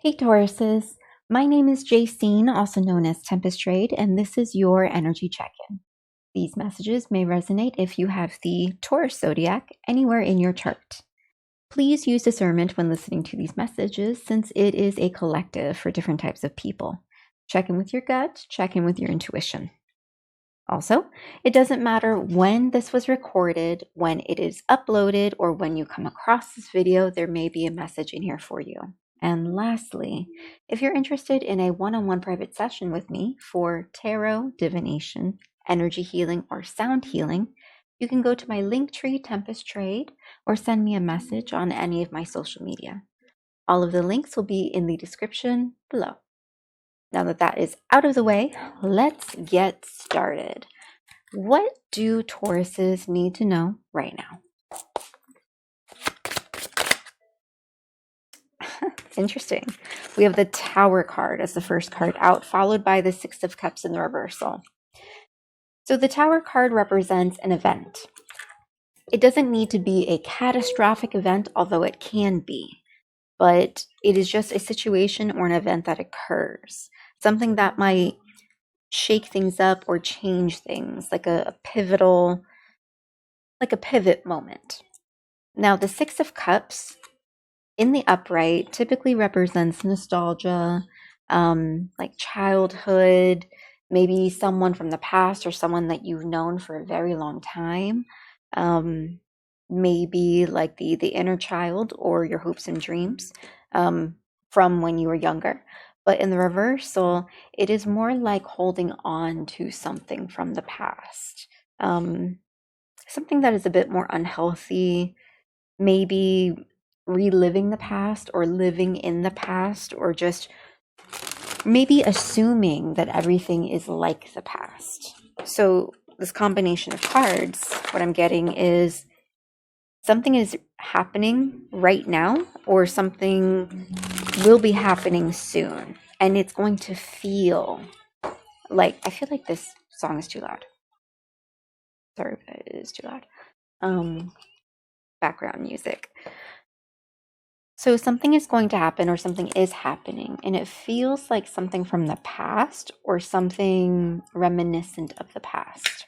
Hey Tauruses, my name is Jacine, also known as Tempest Trade, and this is your energy check-in. These messages may resonate if you have the Taurus Zodiac anywhere in your chart. Please use discernment when listening to these messages since it is a collective for different types of people. Check in with your gut, check in with your intuition. Also, it doesn't matter when this was recorded, when it is uploaded, or when you come across this video, there may be a message in here for you. And lastly, if you're interested in a one-on-one private session with me for tarot, divination, energy healing, or sound healing, you can go to my Linktree Tempest Trade or send me a message on any of my social media. All of the links will be in the description below. Now that that is out of the way, let's get started. What do Tauruses need to know right now? Interesting. We have the Tower card as the first card out, followed by the Six of Cups in the reversal. So the Tower card represents an event. It doesn't need to be a catastrophic event, although it can be. But it is just a situation or an event that occurs. Something that might shake things up or change things, like a pivot moment. Now, the Six of Cups in the upright typically represents nostalgia, like childhood, maybe someone from the past or someone that you've known for a very long time. Maybe like the inner child or your hopes and dreams from when you were younger. But in the reversal, it is more like holding on to something from the past. Something that is a bit more unhealthy, maybe reliving the past or living in the past, or just maybe assuming that everything is like the past. So this combination of cards, what I'm getting is something is happening right now or something will be happening soon. And it's going to feel like, I feel like this song is too loud. Sorry if it is too loud. Background music. So something is going to happen or something is happening, and it feels like something from the past or something reminiscent of the past.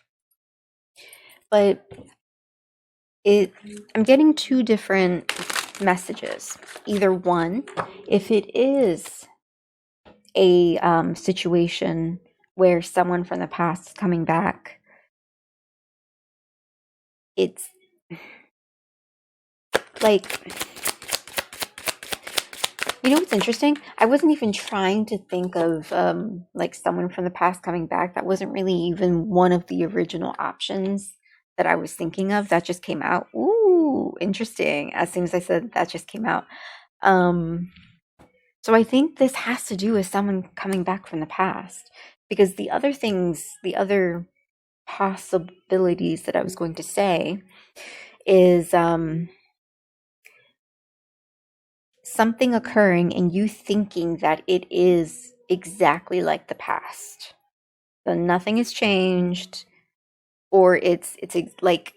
But I'm getting two different messages. Either one, if it is a situation where someone from the past is coming back, it's like, you know what's interesting? I wasn't even trying to think of like someone from the past coming back. That wasn't really even one of the original options that I was thinking of. That just came out. Ooh, interesting. As soon as I said that just came out. So I think this has to do with someone coming back from the past, because the other things, the other possibilities that I was going to say is something occurring and you thinking that it is exactly like the past. So nothing has changed, or it's like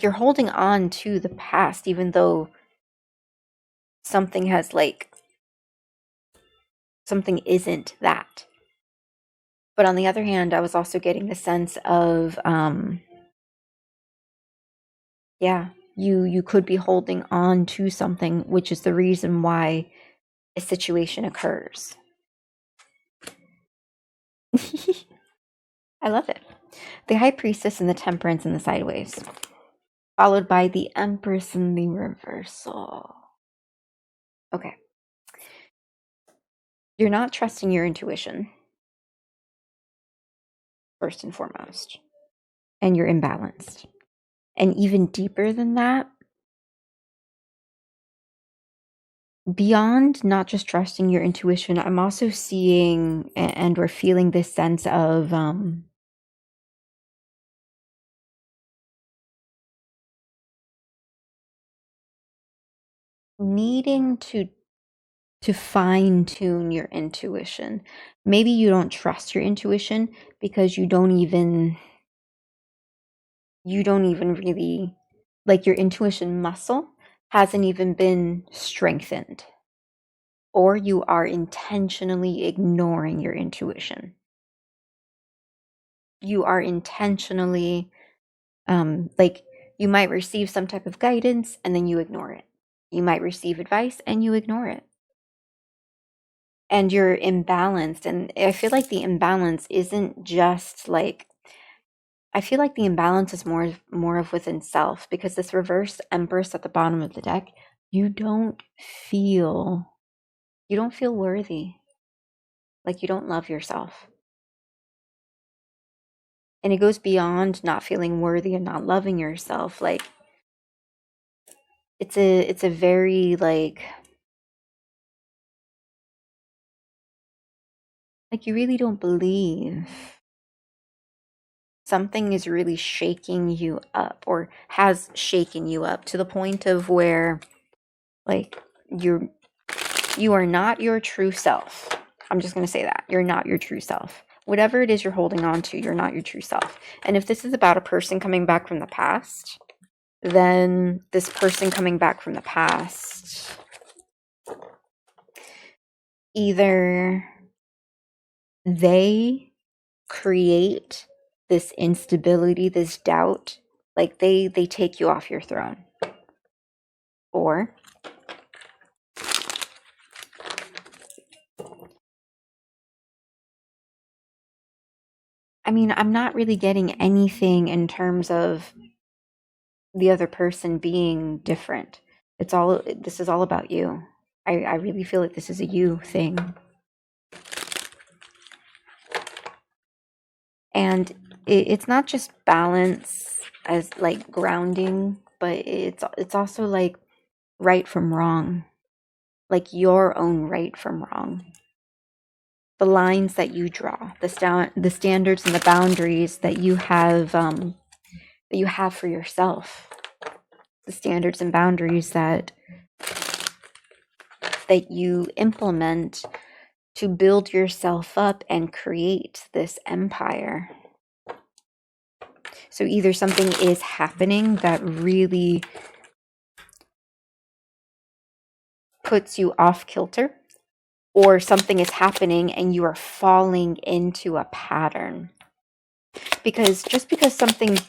you're holding on to the past even though something has something isn't that. But on the other hand, I was also getting the sense of you could be holding on to something, which is the reason why a situation occurs. I love it. The High Priestess and the Temperance in the sideways, followed by the Empress in the reversal. Okay. You're not trusting your intuition, first and foremost, and you're imbalanced. And even deeper than that, beyond not just trusting your intuition, I'm also seeing and or feeling this sense of needing to fine-tune your intuition. Maybe you don't trust your intuition because you don't even really, like, your intuition muscle hasn't even been strengthened. or you are intentionally ignoring your intuition. You are intentionally, like, you might receive some type of guidance and then you ignore it. You might receive advice and you ignore it. And you're imbalanced. And I feel like the imbalance isn't just like, I feel like the imbalance is more of within self, because this reverse Empress at the bottom of the deck, you don't feel worthy. Like, you don't love yourself. And it goes beyond not feeling worthy and not loving yourself. Like, it's a very like you really don't believe. Something is really shaking you up, or has shaken you up to the point of where, like, you are not your true self. I'm just going to say that. You're not your true self. Whatever it is you're holding on to, you're not your true self. And if this is about a person coming back from the past, then this person coming back from the past, either they create this instability, this doubt, like they take you off your throne, or I mean, I'm not really getting anything in terms of the other person being different. This is all about you. I really feel like this is a you thing. And it's not just balance as like grounding, but it's also like right from wrong, like your own right from wrong. The lines that you draw, the standards and the boundaries that you have for yourself, the standards and boundaries that you implement to build yourself up and create this empire. So either something is happening that really puts you off kilter, or something is happening and you are falling into a pattern. Because just because something,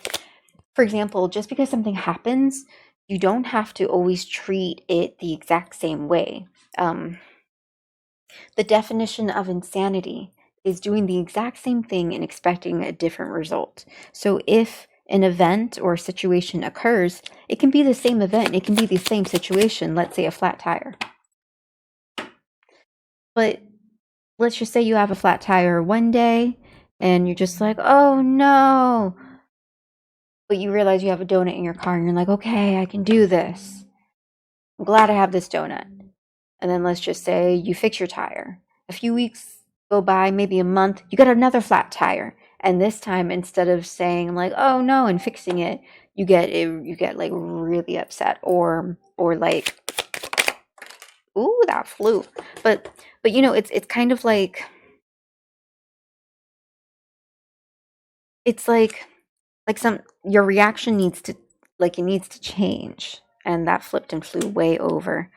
for example, just because something happens, you don't have to always treat it the exact same way. The definition of insanity is doing the exact same thing and expecting a different result. So if an event or situation occurs, it can be the same event, it can be the same situation, let's say a flat tire. But let's just say you have a flat tire one day and you're just like, oh no. But you realize you have a donut in your car and you're like, okay, I can do this. I'm glad I have this donut. And then let's just say you fix your tire. A few weeks go by, maybe a month, you get another flat tire. And this time, instead of saying like, oh no, and fixing it, you get like really upset or like, ooh, that flew. But you know, it's kind of like, it's like your reaction needs to change. And that flipped and flew way over.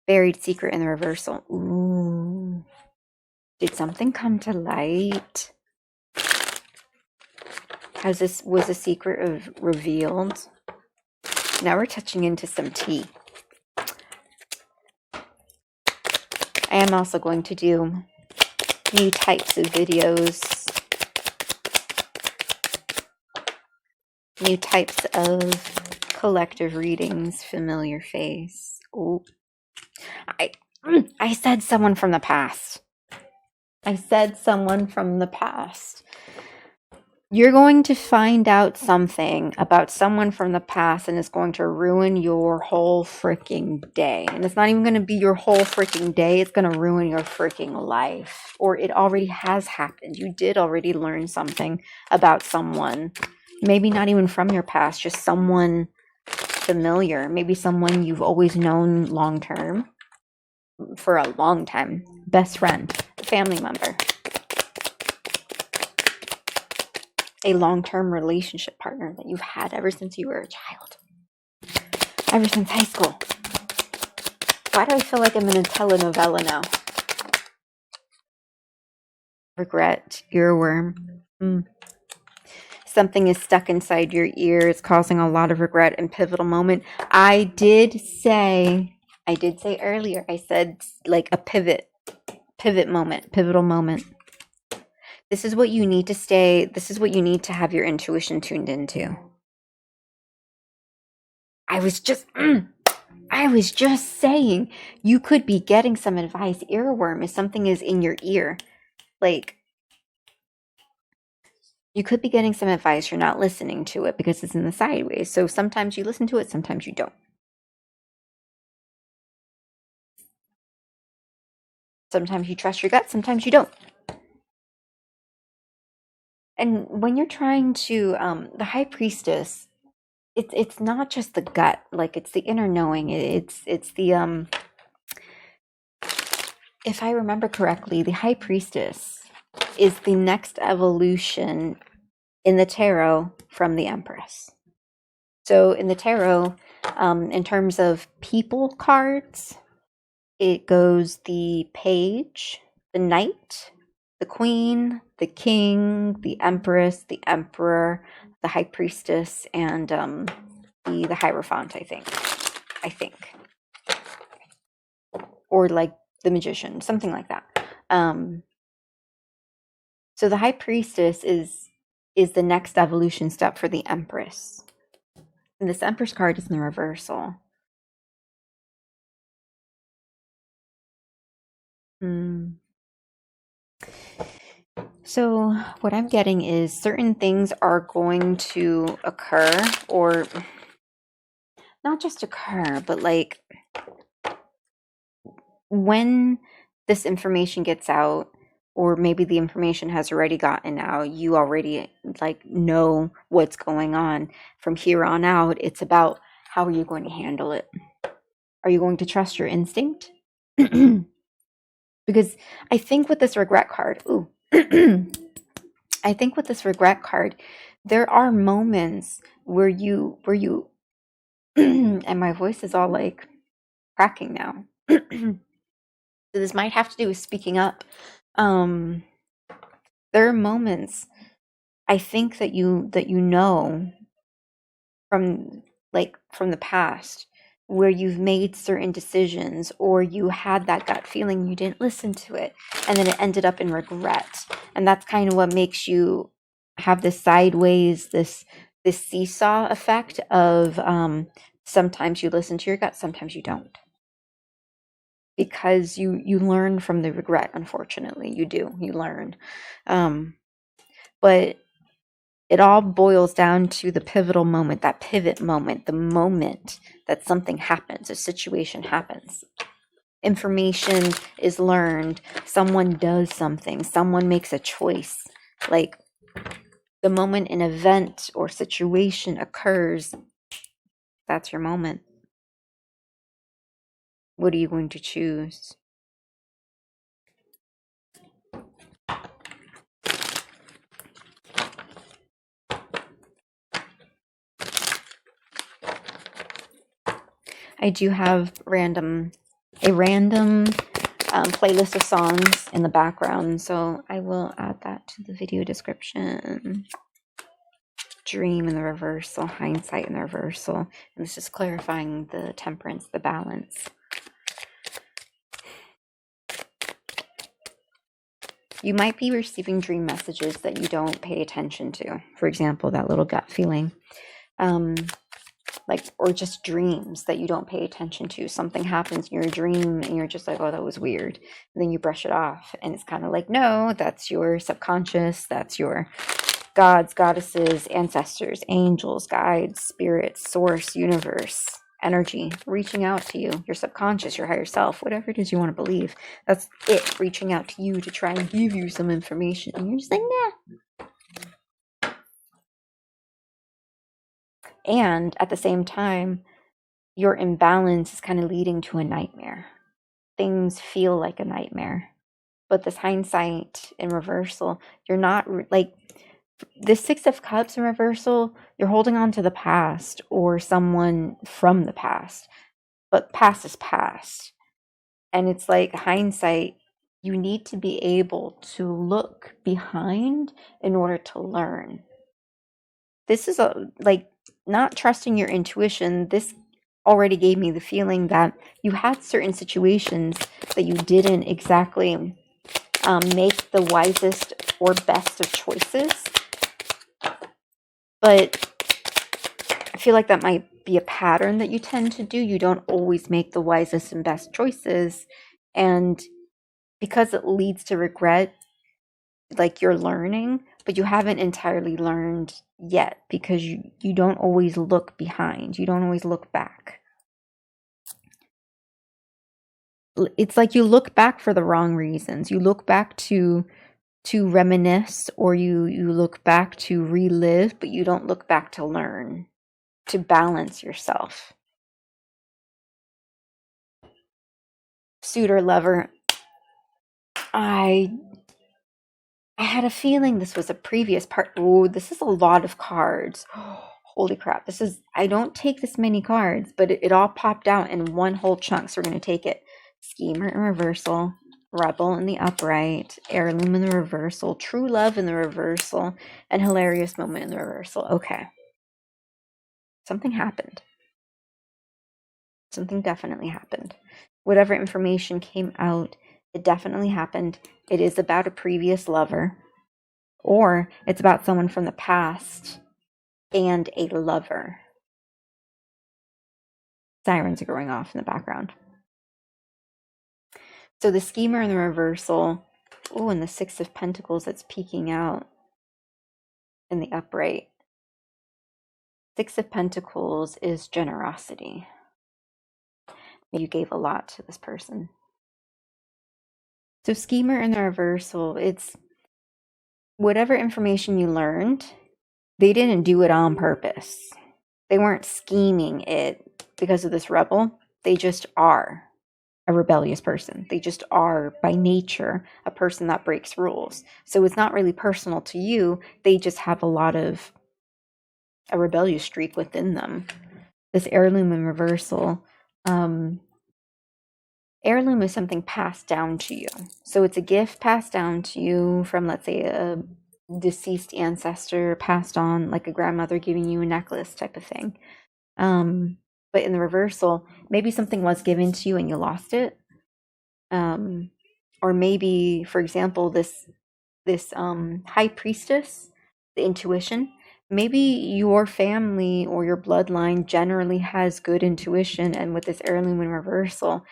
Buried secret in the reversal. Ooh. Did something come to light? Was a secret revealed? Now we're touching into some tea. I am also going to do new types of videos. New types of collective readings, familiar face. Ooh. I said someone from the past. I said someone from the past. You're going to find out something about someone from the past and it's going to ruin your whole freaking day. And it's not even going to be your whole freaking day. It's going to ruin your freaking life. Or it already has happened. You did already learn something about someone. Maybe not even from your past, just someone familiar. Maybe someone you've always known long term. For a long time. Best friend. Family member. A long-term relationship partner that you've had ever since you were a child. Ever since high school. Why do I feel like I'm in a telenovela now? Regret, earworm. Something is stuck inside your ear. It's causing a lot of regret and pivotal moment. I did say earlier, I said like a pivot moment, pivotal moment. This is what you need to stay. This is what you need to have your intuition tuned into. I was just saying, you could be getting some advice. Earworm is something is in your ear. Like, you could be getting some advice. You're not listening to it because it's in the sideways. So sometimes you listen to it, sometimes you don't. Sometimes you trust your gut, sometimes you don't. And when you're trying to, the High Priestess, it's not just the gut, like it's the inner knowing. It's the if I remember correctly, the High Priestess is the next evolution in the tarot from the Empress. So in the tarot, in terms of people cards, it goes the Page, the Knight, the Queen, the King, the Empress, the Emperor, the High Priestess, and the Hierophant, I think. Or like the Magician, something like that. So the High Priestess is the next evolution step for the Empress. And this Empress card is in the reversal. So what I'm getting is certain things are going to occur, or not just occur, but like when this information gets out, or maybe the information has already gotten out, you already like know what's going on. From here on out, it's about how are you going to handle it? Are you going to trust your instinct? Because I think with this regret card, I think with this regret card, there are moments where you and my voice is all like cracking now. So this might have to do with speaking up. There are moments I think that you know from the past where you've made certain decisions, or you had that gut feeling, you didn't listen to it, and then it ended up in regret. And that's kind of what makes you have this sideways, this seesaw effect of sometimes you listen to your gut, sometimes you don't. Because you learn from the regret, unfortunately. You learn. But it all boils down to the pivotal moment, that pivot moment, the moment that something happens, a situation happens. Information is learned, someone does something, someone makes a choice. Like the moment an event or situation occurs, that's your moment. What are you going to choose? I do have a random playlist of songs in the background, so I will add that to the video description. Dream in the reversal, hindsight in the reversal, and this is clarifying the temperance, the balance. You might be receiving dream messages that you don't pay attention to. For example, that little gut feeling. Or just dreams that you don't pay attention to. Something happens in your dream and you're just like, oh, that was weird. And then you brush it off. And it's kind of like, no, that's your subconscious. That's your gods, goddesses, ancestors, angels, guides, spirits, source, universe, energy, reaching out to you, your subconscious, your higher self, whatever it is you want to believe. That's it, reaching out to you to try and give you some information. And you're just like, nah. And at the same time, your imbalance is kind of leading to a nightmare. Things feel like a nightmare. But this hindsight in reversal, you're not like this Six of Cups in reversal, you're holding on to the past or someone from the past. But past is past. And it's like hindsight, you need to be able to look behind in order to learn. This is like not trusting your intuition. This already gave me the feeling that you had certain situations that you didn't exactly make the wisest or best of choices. But I feel like that might be a pattern that you tend to do. You don't always make the wisest and best choices. And because it leads to regret, like you're learning, but you haven't entirely learned yet because you don't always look behind. You don't always look back. It's like you look back for the wrong reasons. You look back to reminisce, or you look back to relive, but you don't look back to learn, to balance yourself. Suitor lover. I had a feeling this was a previous part. Oh, this is a lot of cards. Holy crap. I don't take this many cards, but it all popped out in one whole chunk, so we're going to take it. Schemer in reversal, rebel in the upright, heirloom in the reversal, true love in the reversal, and hilarious moment in the reversal. Okay. Something happened. Something definitely happened. Whatever information came out, it definitely happened. It is about a previous lover, or it's about someone from the past and a lover. Sirens are going off in the background. So the schemer in the reversal, and the Six of Pentacles that's peeking out in the upright. Six of Pentacles is generosity. You gave a lot to this person. So schemer in the reversal, it's whatever information you learned, they didn't do it on purpose. They weren't scheming it because of this rebel. They just are a rebellious person. They just are by nature a person that breaks rules. So it's not really personal to you. They just have a rebellious streak within them. This heirloom in reversal, heirloom is something passed down to you. So it's a gift passed down to you from, let's say, a deceased ancestor, passed on, like a grandmother giving you a necklace type of thing. But in the reversal, maybe something was given to you and you lost it. Or maybe, for example, this high priestess, the intuition, maybe your family or your bloodline generally has good intuition, and with this heirloom in reversal,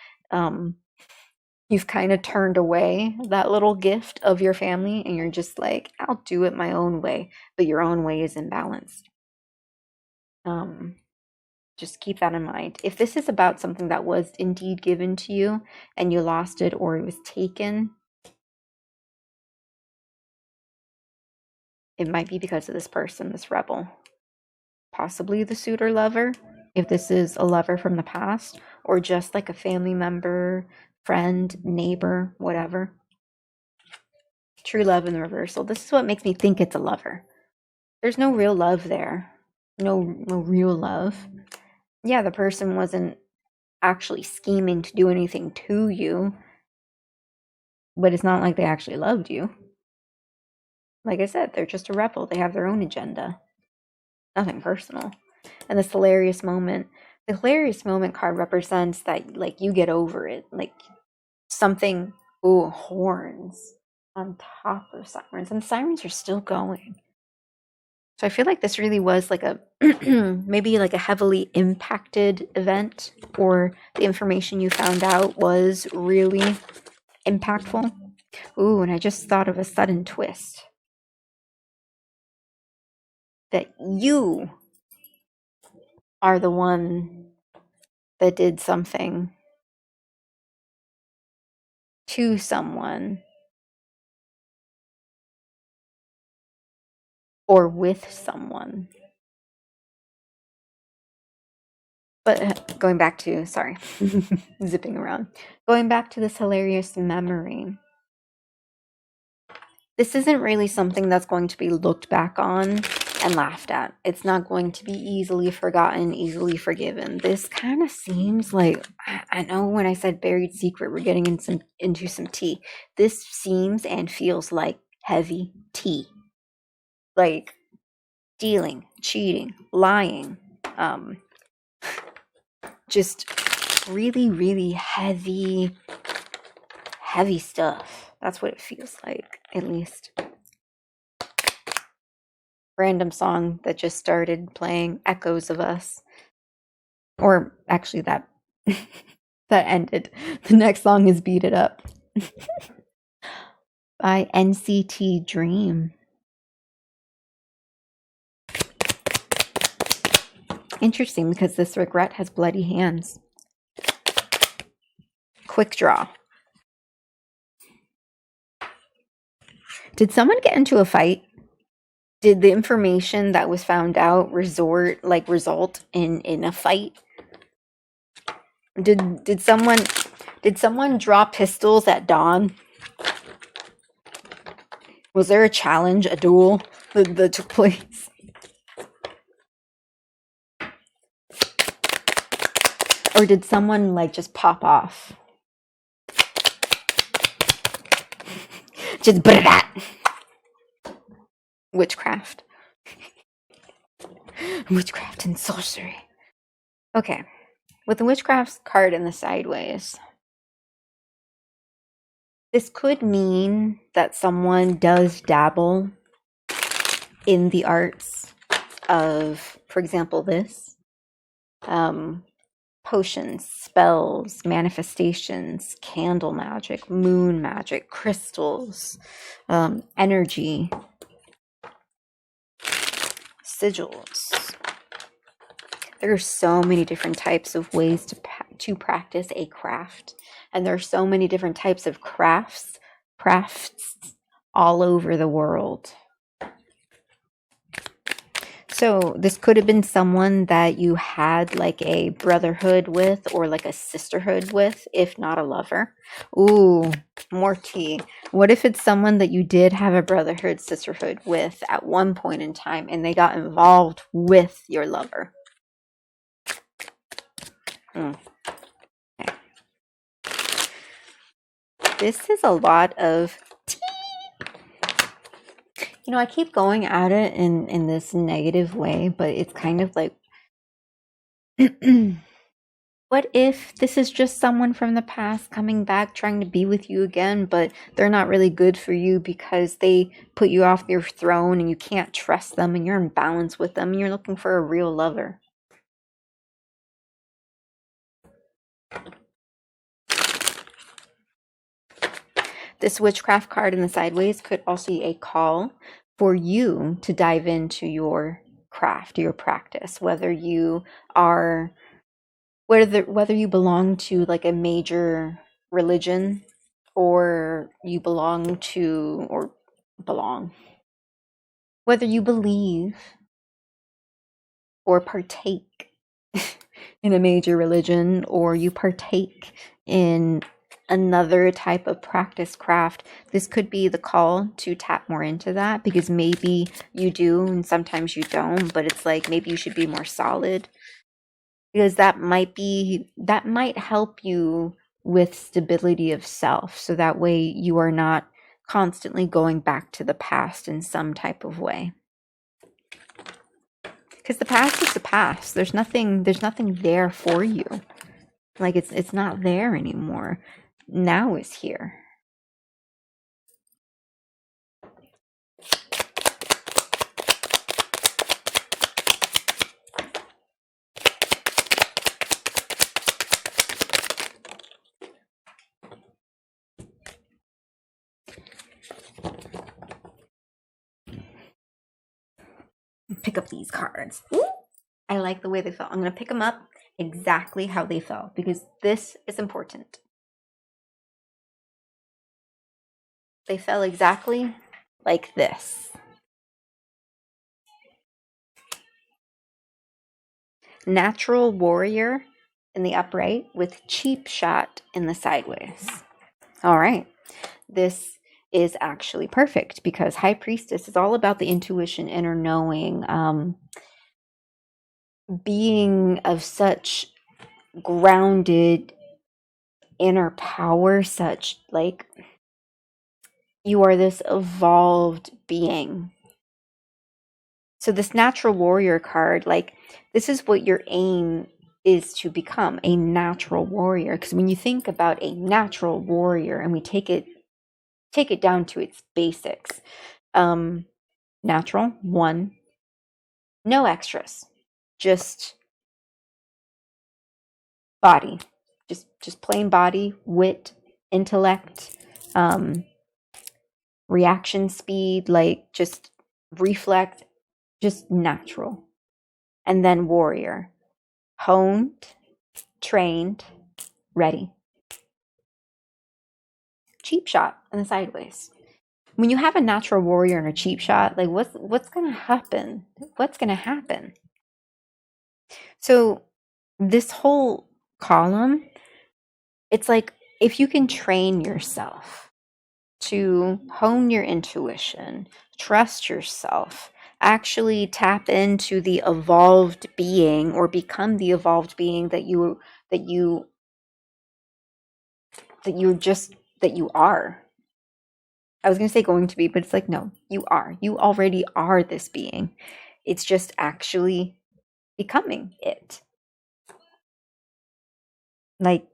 you've kind of turned away that little gift of your family, and you're just like, I'll do it my own way, but your own way is imbalanced. Just keep that in mind. If this is about something that was indeed given to you and you lost it, or it was taken, it might be because of this person, this rebel. Possibly the suitor lover, if this is a lover from the past, or just like a family member, friend, neighbor, whatever. True love in the reversal. This is what makes me think it's a lover. There's no real love there. No real love. Yeah, the person wasn't actually scheming to do anything to you, but it's not like they actually loved you. Like I said, they're just a rebel. They have their own agenda. Nothing personal. And this hilarious moment. The hilarious moment card represents that, like, you get over it. Like, something, horns on top of sirens. And the sirens are still going. So I feel like this really was like a, maybe like a heavily impacted event, or the information you found out was really impactful. And I just thought of a sudden twist. That you are the one that did something to someone or with someone. But going back to, zipping around. Going back to this hilarious memory. This isn't really something that's going to be looked back on and laughed at. It's not going to be easily forgotten, easily forgiven. This kind of seems like, I know when I said buried secret, we're getting into some tea. This seems and feels like heavy tea. Like stealing, cheating, lying, just really, really heavy stuff. That's what it feels like, at least. Random song that just started playing, Echoes of Us. Or actually that that ended. The next song is Beat It Up by NCT Dream. Interesting, because this regret has bloody hands. Quick draw. Did someone get into a fight? Did the information that was found out result in a fight? Did someone draw pistols at dawn? Was there a challenge, a duel that took place? Or did someone like just pop off? Just that. Witchcraft. Witchcraft and sorcery. Okay. With the witchcraft card in the sideways, this could mean that someone does dabble in the arts of, for example, this. Potions, spells, manifestations, candle magic, moon magic, crystals, energy, sigils. There are so many different types of ways to practice a craft, and there are so many different types of crafts all over the world. So this could have been someone that you had like a brotherhood with or like a sisterhood with, if not a lover. Ooh, more tea. What if it's someone that you did have a brotherhood, sisterhood with at one point in time and they got involved with your lover? Okay. This is a lot of tea. You know, I keep going at it in this negative way, but it's kind of like, what if this is just someone from the past coming back trying to be with you again, but they're not really good for you because they put you off your throne and you can't trust them and you're in balance with them and you're looking for a real lover? This witchcraft card in the sideways could also be a call for you to dive into your craft, your practice, whether you belong to like a major religion or you whether you believe or partake in a major religion or you partake in another type of practice craft. This could be the call to tap more into that, because maybe you do and sometimes you don't, but it's like maybe you should be more solid, because that might help you with stability of self, so that way you are not constantly going back to the past in some type of way. Because the past is the past. There's nothing there for you. Like it's not there anymore. Now is here. Pick up these cards. Ooh, I like the way they felt. I'm going to pick them up exactly how they fell, because this is important. They fell exactly like this. Natural warrior in the upright with cheap shot in the sideways. All right. This is actually perfect, because High Priestess is all about the intuition, inner knowing, being of such grounded inner power, such like you are this evolved being. So this natural warrior card, like this is what your aim is, to become a natural warrior. Because when you think about a natural warrior, and we take it down to its basics, natural, one, no extras, just body, just plain body, wit, intellect, reaction speed, like just reflect, just natural. And then warrior, honed, trained, ready. Cheap shot in the sideways. When you have a natural warrior and a cheap shot, like what's gonna happen? What's gonna happen? So this whole column, it's like if you can train yourself to hone your intuition, trust yourself, actually tap into the evolved being, or become the evolved being that you are. I was going to say going to be, but it's like, no, you are. You already are this being. It's just actually becoming it. Like,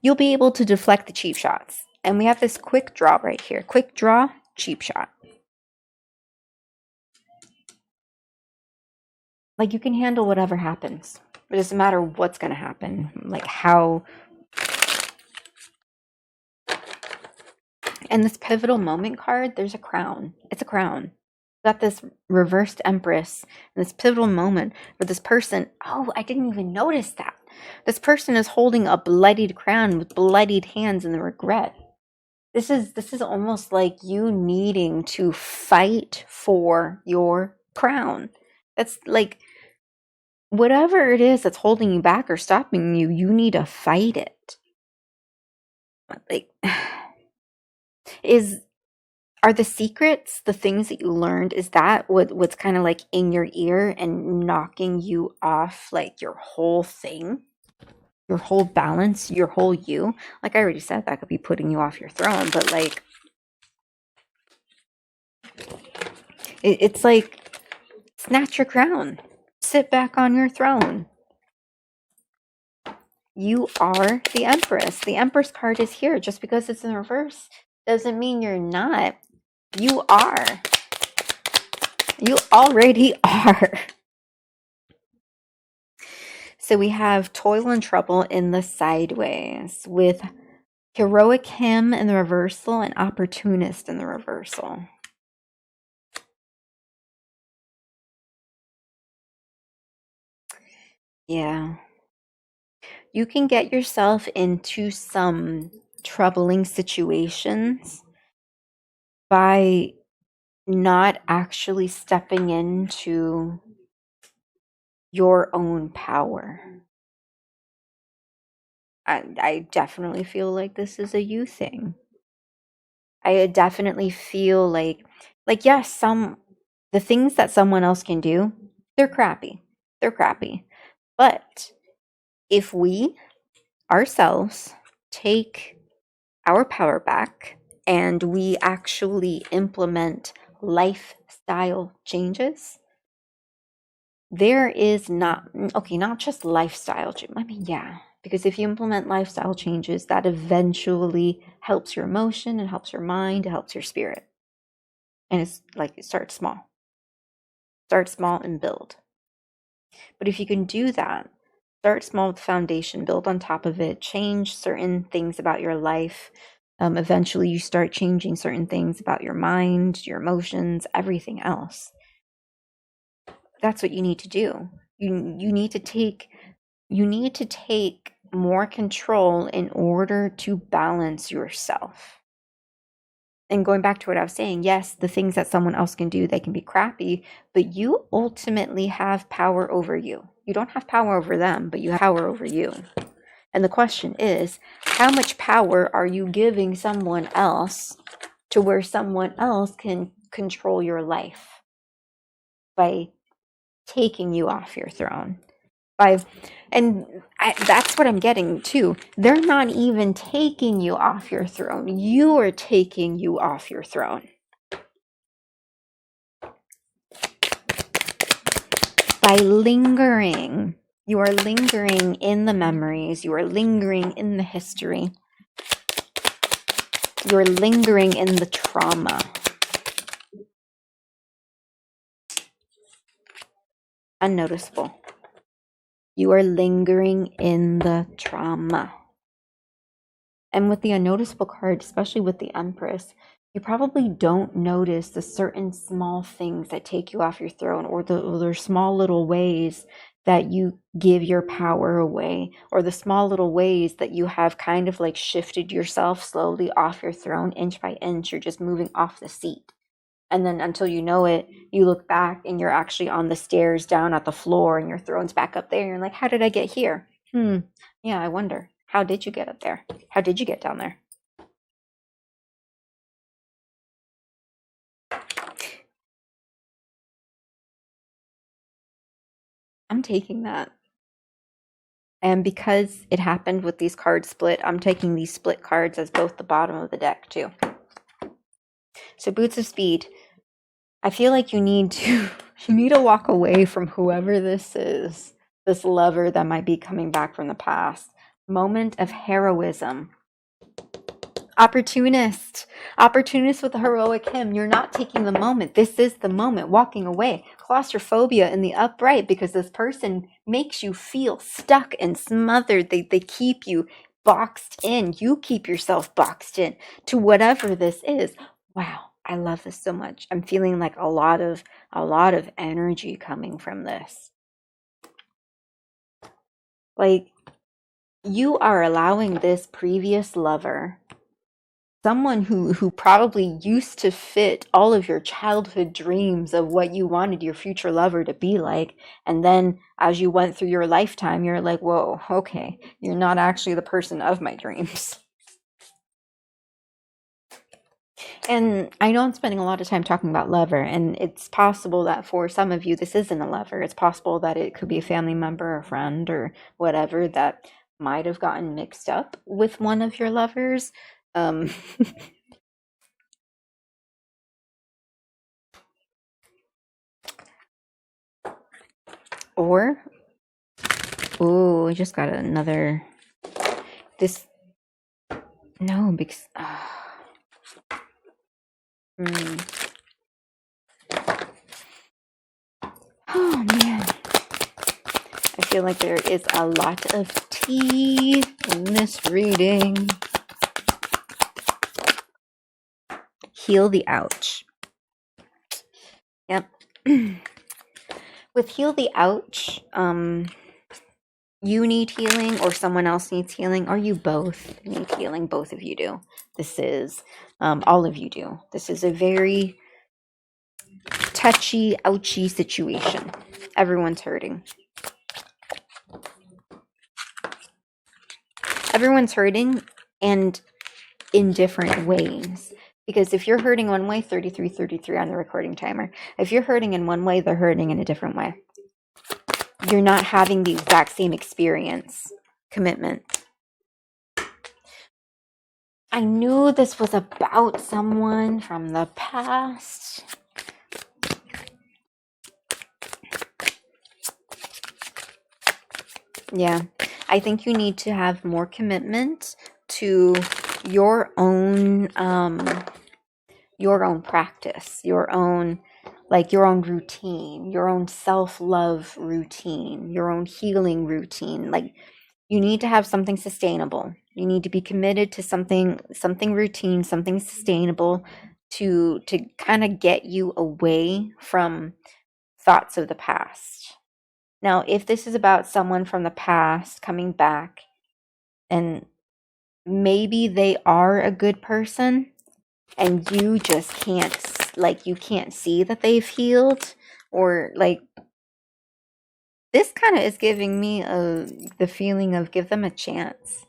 you'll be able to deflect the cheap shots. And we have this quick draw right here. Quick draw, cheap shot. Like, you can handle whatever happens. It doesn't matter what's going to happen. Like, how. And this pivotal moment card, there's a crown. It's a crown. Got this reversed Empress, and this pivotal moment where this person, oh, I didn't even notice that. This person is holding a bloodied crown with bloodied hands in the regret. This is almost like you needing to fight for your crown. That's like, whatever it is that's holding you back or stopping you, you need to fight it. Like, are the secrets, the things that you learned, is that what's kind of like in your ear and knocking you off, like your whole thing, your whole balance, your whole you? Like I already said, that could be putting you off your throne, but like, it's like, snatch your crown, sit back on your throne. You are the Empress. The Empress card is here. Just because it's in reverse doesn't mean you're not. You are. You already are. So we have toil and trouble in the sideways, with heroic hymn in the reversal and opportunist in the reversal. Yeah. You can get yourself into some troubling situations by not actually stepping into your own power. I definitely feel like this is a you thing. I definitely feel like yes, the things that someone else can do, they're crappy. They're crappy. But if we ourselves take our power back and we actually implement lifestyle changes, there is not just lifestyle change. I mean, yeah, because if you implement lifestyle changes, that eventually helps your emotion, it helps your mind, it helps your spirit. And it's like, it starts small. Start small and build. But if you can do that, start small with the foundation, build on top of it, change certain things about your life. Eventually you start changing certain things about your mind, your emotions, everything else. That's what you need to do. You need to take more control in order to balance yourself. And going back to what I was saying, yes, the things that someone else can do, they can be crappy, but you ultimately have power over you. You don't have power over them, but you have power over you. And the question is, how much power are you giving someone else to where someone else can control your life by taking you off your throne. That's what I'm getting too. They're not even taking you off your throne. You are taking you off your throne. By lingering. You are lingering in the memories. You are lingering in the history. You are lingering in the trauma. Unnoticeable. You are lingering in the trauma. And with the unnoticeable card, especially with the Empress, you probably don't notice the certain small things that take you off your throne, or the small little ways that you give your power away, or the small little ways that you have kind of like shifted yourself slowly off your throne, inch by inch. You're just moving off the seat. And then until you know it, you look back and you're actually on the stairs down at the floor and your throne's back up there. And you're like, how did I get here? Yeah, I wonder. How did you get up there? How did you get down there? I'm taking that. And because it happened with these cards split, I'm taking these split cards as both the bottom of the deck too. So Boots of Speed, I feel like you need to walk away from whoever this is, this lover that might be coming back from the past. Moment of heroism. Opportunist with a heroic hymn. You're not taking the moment. This is the moment. Walking away. Claustrophobia in the upright, because this person makes you feel stuck and smothered. They keep you boxed in. You keep yourself boxed in to whatever this is. Wow, I love this so much. I'm feeling like a lot of energy coming from this. Like, you are allowing this previous lover, someone who probably used to fit all of your childhood dreams of what you wanted your future lover to be like, and then as you went through your lifetime, you're like, whoa, okay, you're not actually the person of my dreams. And I know I'm spending a lot of time talking about lover, and it's possible that for some of you this isn't a lover. It's possible that it could be a family member, a friend, or whatever that might have gotten mixed up with one of your lovers. Or, oh, I just got another, this, no, because, oh man, I feel like there is a lot of tea in this reading. Heal the ouch. Yep. With heal the ouch, you need healing, or someone else needs healing, or you both need healing. Both of you do. This is, all of you do. This is a very touchy, ouchy situation. Everyone's hurting. Everyone's hurting, and in different ways. Because if you're hurting one way, 33 on the recording timer. If you're hurting in one way, they're hurting in a different way. You're not having the exact same experience. Commitment. I knew this was about someone from the past. Yeah, I think you need to have more commitment to your own practice, your own routine, your own self-love routine, your own healing routine. Like, you need to have something sustainable. You need to be committed to something routine, something sustainable to kind of get you away from thoughts of the past. Now, if this is about someone from the past coming back, and maybe they are a good person, and you just can't, you can't see that they've healed, or this kind of is giving me the feeling of give them a chance.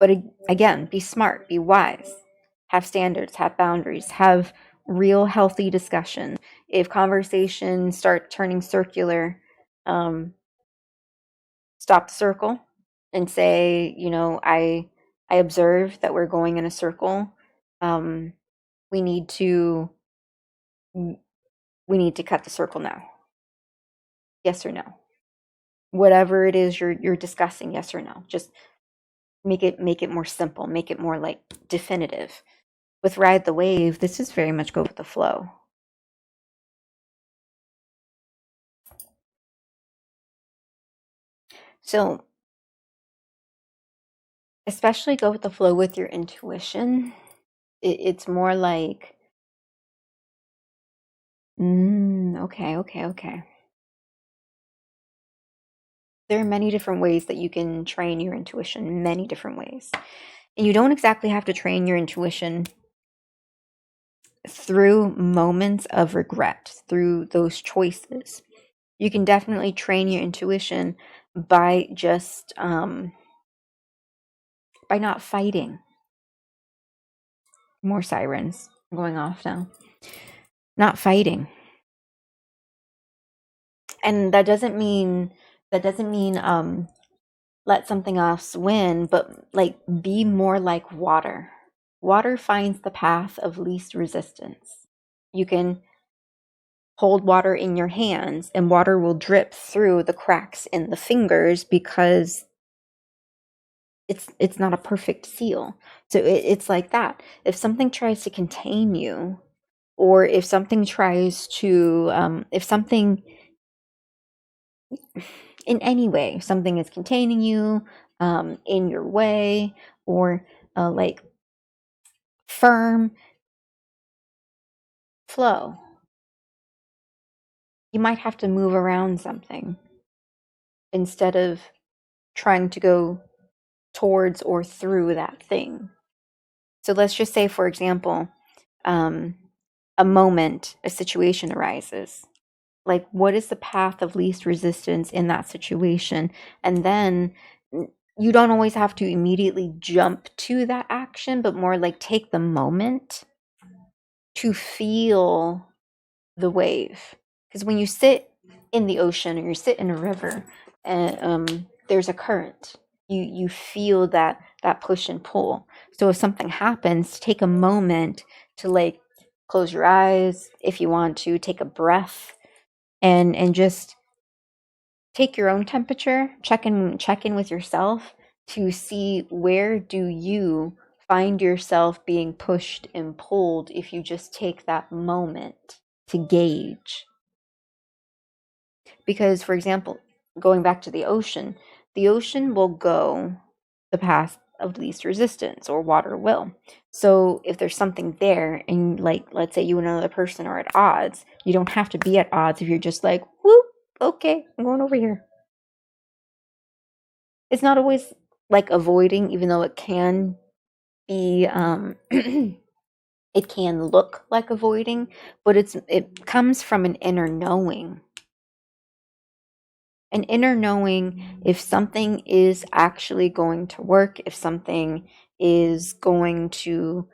But again, be smart, be wise. have standards, have boundaries, have real healthy discussion. If conversations start turning circular, stop the circle and say, you know, I observe that we're going in a circle. We need to cut the circle now. Yes or no? Whatever it is you're discussing, yes or no. Just make it more simple, make it more like definitive. With Ride the Wave, this is very much go with the flow. So, especially go with the flow with your intuition. It's more like, okay. There are many different ways that you can train your intuition, many different ways. And you don't exactly have to train your intuition through moments of regret, through those choices. You can definitely train your intuition by just by not fighting. More sirens going off now. Not fighting. And that doesn't mean let something else win, but like be more like water. Water finds the path of least resistance. You can hold water in your hands and water will drip through the cracks in the fingers because it's not a perfect seal. So it's like that. If something tries to contain you, or if something tries to, if something in any way, something is containing you, in your way, or like firm flow, you might have to move around something instead of trying to go towards or through that thing. So let's just say, for example, a situation arises. Like, what is the path of least resistance in that situation? And then you don't always have to immediately jump to that action, but more like take the moment to feel the wave. Because when you sit in the ocean or you sit in a river, and there's a current, you feel that push and pull. So if something happens, take a moment to like close your eyes if you want to, take a breath, and just take your own temperature, check in with yourself to see where do you find yourself being pushed and pulled if you just take that moment to gauge. Because, for example, going back to the ocean will go the path of least resistance, or water will. So if there's something there and like, let's say you and another person are at odds, you don't have to be at odds if you're just like, whoop, okay, I'm going over here. It's not always like avoiding, even though it can be, it can look like avoiding, but it comes from an inner knowing. An inner knowing if something is actually going to work, if something is going to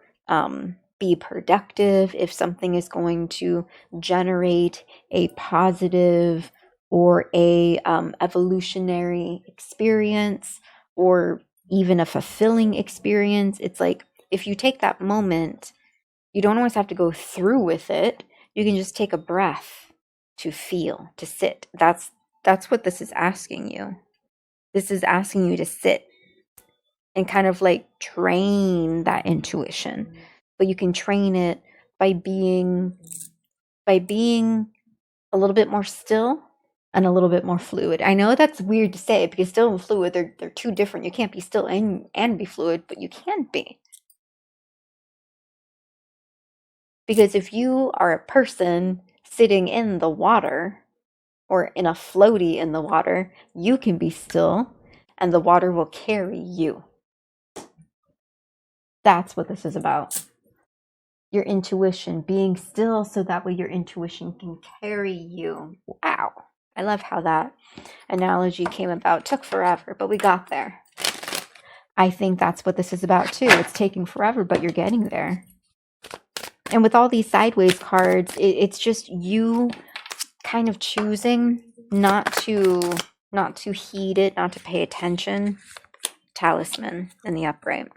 be productive, if something is going to generate a positive or a evolutionary experience, or even a fulfilling experience. It's like, if you take that moment, you don't always have to go through with it. You can just take a breath to feel, to sit. That's what this is asking you. This is asking you to sit and kind of like train that intuition. But you can train it by being a little bit more still and a little bit more fluid. I know that's weird to say, because still and fluid, they're two different. You can't be still and be fluid, but you can be. Because if you are a person sitting in the water, or in a floaty in the water, you can be still and the water will carry you. That's what this is about. Your intuition, being still so that way your intuition can carry you. Wow. I love how that analogy came about. Took forever, but we got there. I think that's what this is about too. It's taking forever, but you're getting there. And with all these sideways cards, it's just you kind of choosing not to heed it, not to pay attention. Talisman in the upright.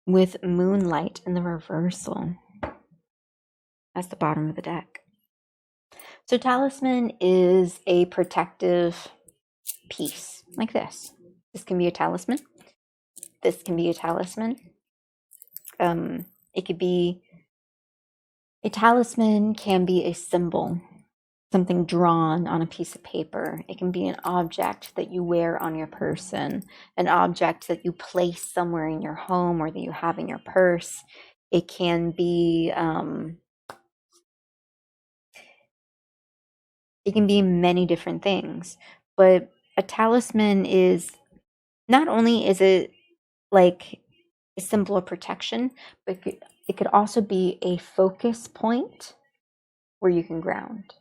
With moonlight in the reversal. That's the bottom of the deck. So talisman is a protective piece, like this. This can be a talisman. This can be a talisman. It could be a talisman, can be a symbol, something drawn on a piece of paper. It can be an object that you wear on your person, an object that you place somewhere in your home or that you have in your purse. It can be many different things, but a talisman is not only is it like a symbol of protection, but it could also be a focus point where you can ground,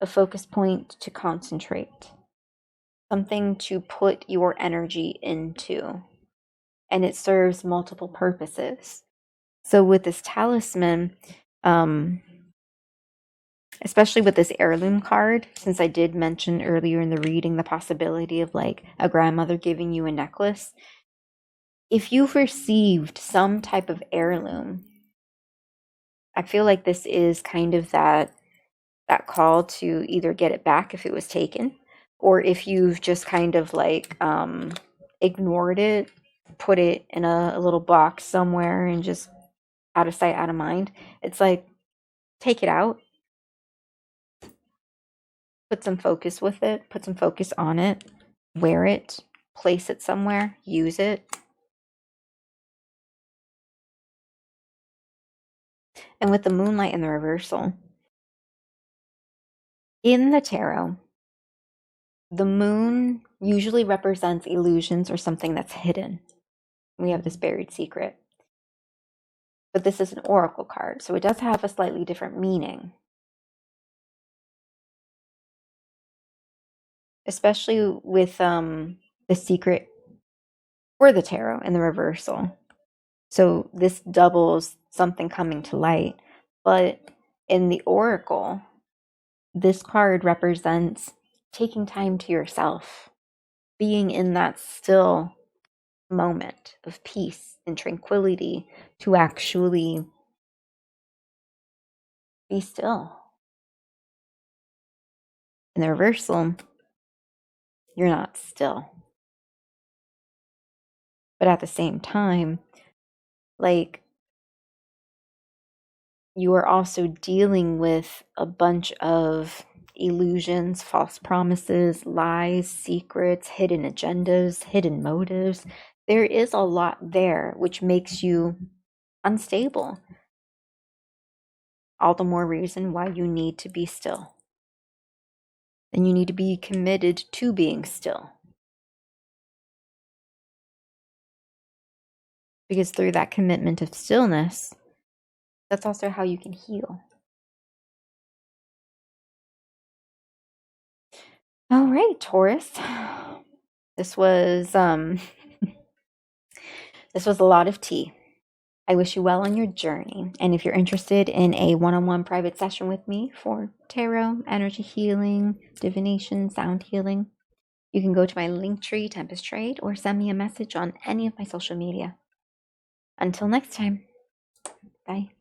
a focus point to concentrate, something to put your energy into, and it serves multiple purposes. So with this talisman, especially with this heirloom card, since I did mention earlier in the reading the possibility of like a grandmother giving you a necklace, if you've received some type of heirloom, I feel like this is kind of that call to either get it back if it was taken, or if you've just kind of like ignored it, put it in a little box somewhere and just out of sight, out of mind. It's like, take it out, put some focus with it, put some focus on it, wear it, place it somewhere, use it. And with the moonlight in the reversal, in the tarot, the moon usually represents illusions or something that's hidden. We have this buried secret. But this is an oracle card, so it does have a slightly different meaning. Especially with the secret for the tarot in the reversal. So this doubles something coming to light. But in the oracle, this card represents taking time to yourself, being in that still moment of peace and tranquility to actually be still. In the reversal, you're not still. But at the same time, like, you are also dealing with a bunch of illusions, false promises, lies, secrets, hidden agendas, hidden motives. There is a lot there, which makes you unstable. All the more reason why you need to be still. And you need to be committed to being still. Because through that commitment of stillness, that's also how you can heal. All right, Taurus. This was this was a lot of tea. I wish you well on your journey. And if you're interested in a one-on-one private session with me for tarot, energy healing, divination, sound healing, you can go to my Linktree, Tempest Trade, or send me a message on any of my social media. Until next time, bye.